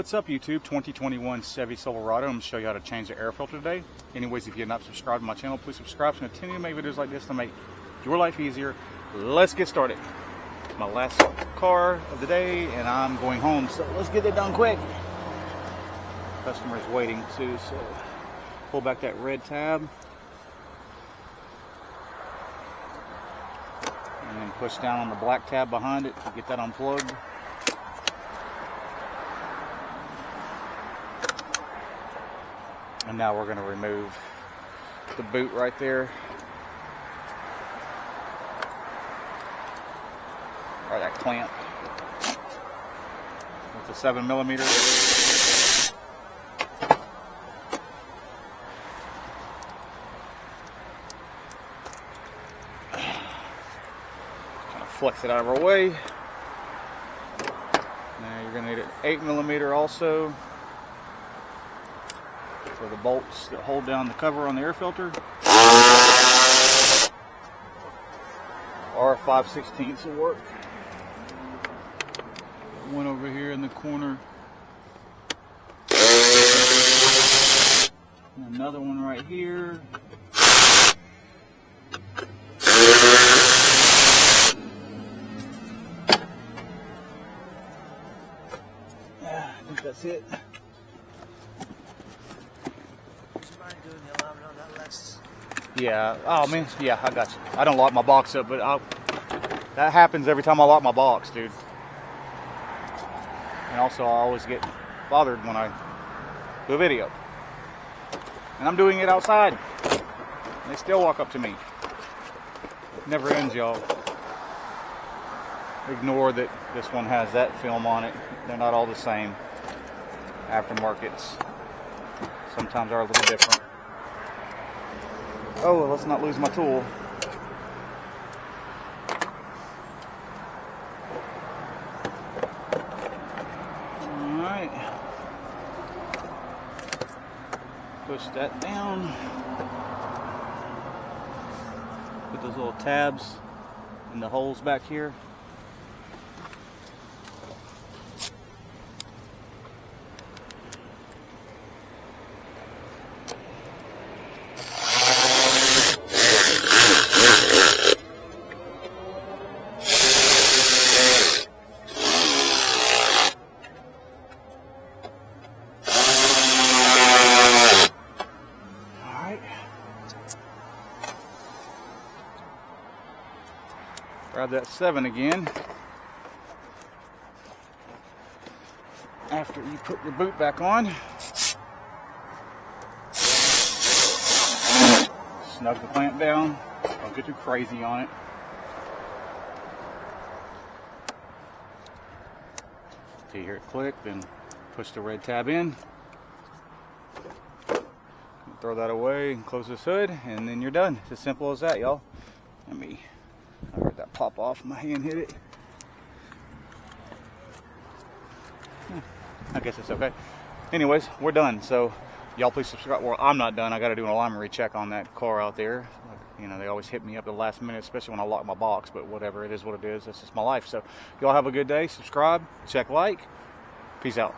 What's up, YouTube? 2021 Chevy Silverado. I'm going to show you how to change the air filter today. Anyways, if you're not subscribed to my channel, please subscribe. I'm going to continue to make videos like this to make your life easier. Let's get started. It's my last car of the day, and I'm going home, so let's get it done quick. Customer's waiting too, so pull back that red tab. And then push down on the black tab behind it to get that unplugged. And now we're going to remove the boot right there. Or that clamp. It's a 7mm. Kind of flex it out of our way. Now you're going to need an 8mm also, for the bolts that hold down the cover on the air filter, or 5/16 will work. One over here in the corner, and another one right here. Yeah, I think that's it. Yeah, oh man, yeah, I got you. I don't lock my box up, but that happens every time I lock my box, dude. And also, I always get bothered when I do a video. And I'm doing it outside. They still walk up to me. Never ends, y'all. Ignore that this one has that film on it. They're not all the same. Aftermarkets sometimes are a little different. Oh, well, let's not lose my tool. Alright. Push that down. Put those little tabs in the holes back here. Grab that 7 again. After you put your boot back on, snug the clamp down. Don't get too crazy on it. Till you hear it click, then push the red tab in. Throw that away and close this hood, and then you're done. It's as simple as that, y'all. I heard that pop off, my hand hit it. I guess it's okay. Anyways, we're done. So y'all please subscribe. Well, I'm not done. I got to do an alignment recheck on that car out there. You know, they always hit me up at the last minute, especially when I lock my box, but whatever, it is what it is. That's just my life. So y'all have a good day. Subscribe, check like. Peace out.